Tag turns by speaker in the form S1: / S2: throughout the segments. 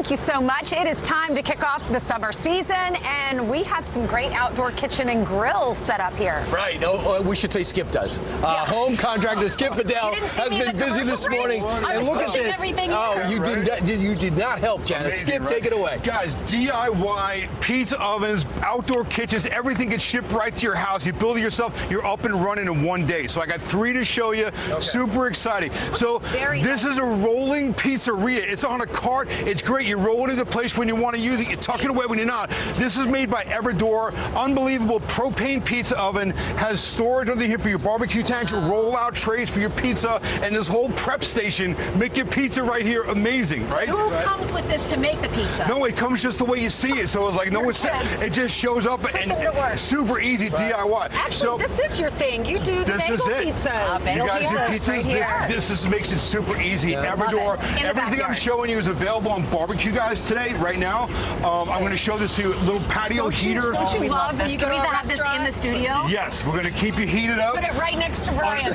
S1: Thank you so much. It is time to kick off the summer season, and we have some great outdoor kitchen and grills set up here.
S2: Right. Oh, we should say Skip does. Home contractor Skip Fidel has been busy this morning. And look at this. Oh, you did not help, Janice. Skip, take it away.
S3: Guys, DIY pizza ovens, outdoor kitchens, everything gets shipped right to your house. You build it yourself, you're up and running in one day. So I got 3 to show you. Okay. Super exciting. So this is a rolling pizzeria. It's on a cart. It's great. You roll it into place when you want to use it. You tuck it away when you're not. This is made by Everdor. Unbelievable propane pizza oven. Has storage under here for your barbecue tanks, your roll-out trays for your pizza, and this whole prep station. Make your pizza right here amazing, right?
S4: Who comes with this to make the pizza?
S3: No, it comes just the way you see it. So it's like, no, it just shows up and super easy DIY.
S1: Actually,
S3: so,
S1: this is your thing. You do the bagel pizzas.
S3: You guys do pizzas?
S1: Right
S3: this makes it super easy. Everdor. Everything I'm showing you is available on Bbqguys today, right now. I'm going to show this to you. A little patio heater.
S4: Don't you love this? Can we have this in the studio?
S3: Yes, we're going to keep you heated up.
S4: Put it right next to Brian.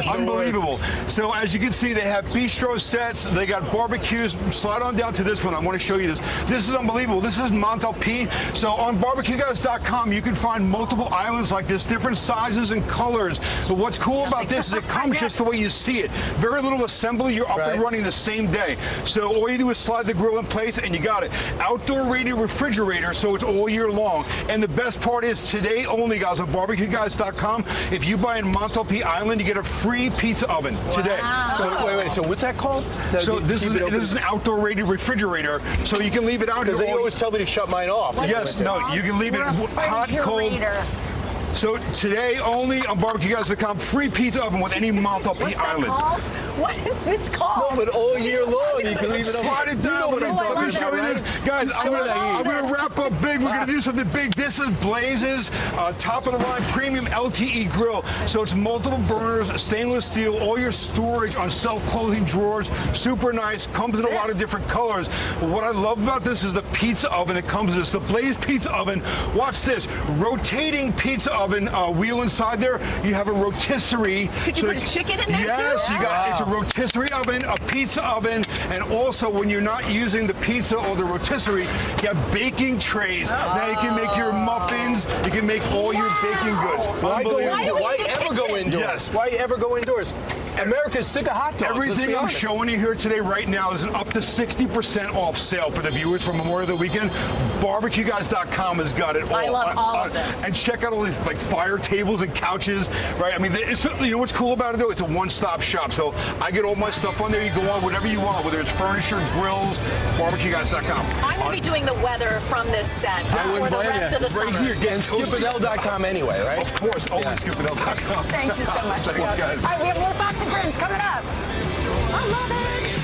S3: Unbelievable. So as you can see, they have bistro sets. They got barbecues. Slide on down to this one. I want to show you this. This is unbelievable. This is Montalpi. So on Bbqguys.com, you can find multiple islands like this, different sizes and colors. But what's cool about this is it comes just the way you see it. Very little assembly. You're up and running the same day. So all you do is slide the grill in place and you got it. Outdoor rated refrigerator, so it's all year long. And the best part is today only, guys, on Bbqguys.com, if you buy in Montalpi Island, you get a free pizza oven today.
S2: So wait, so what's that called?
S3: So this is an outdoor rated refrigerator, so you can leave it out here.
S2: Because they always tell me to shut mine off.
S3: Yes, no, you can leave it hot, cold. So today only on Bbqguys.com, free pizza oven with any Montalpi Island.
S1: What is this called?
S2: No, but all year long you can leave it up.
S3: Slide it down.
S2: You know what I'm talking about, right?
S3: Guys, I'm gonna wrap up big. We're gonna do something big. This is Blaze's top of the line premium LTE grill. So it's multiple burners, stainless steel, all your storage on self-closing drawers. Super nice. Comes in a lot of different colors. But what I love about this is the pizza oven that comes in this. The Blaze pizza oven. Watch this. Rotating pizza oven wheel inside there. You have a rotisserie.
S4: Could you put a chicken in there too?
S3: Yes, you got it's a rotisserie oven, a pizza oven, and also when you're not using the pizza or the rotisserie, you have baking trays. Now you can make your muffins, you can make all your baking goods.
S2: Why ever go indoors?
S3: Yes.
S2: Why ever go indoors? America's sick of hot dogs.
S3: Everything I'm showing you here today right now is an up to 60% off sale for the viewers for Memorial Day weekend. Bbqguys.com has got it all.
S4: I love all of this.
S3: And check out all these like fire tables and couches, right? I mean, you know what's cool about it though? It's a one-stop shop. So I get all my stuff on there. You go on whatever you want, whether it's furniture, grills, Bbqguys.com.
S4: I'm going to be doing the weather from this set for the rest of the summer.
S3: Right here.
S2: And SkipFidel.com anyway, right?
S3: Of course, always SkipFidel.com.
S1: Thank you so much.
S3: Thanks, guys.
S1: All right, we have more Fox and Friends coming up. I love it.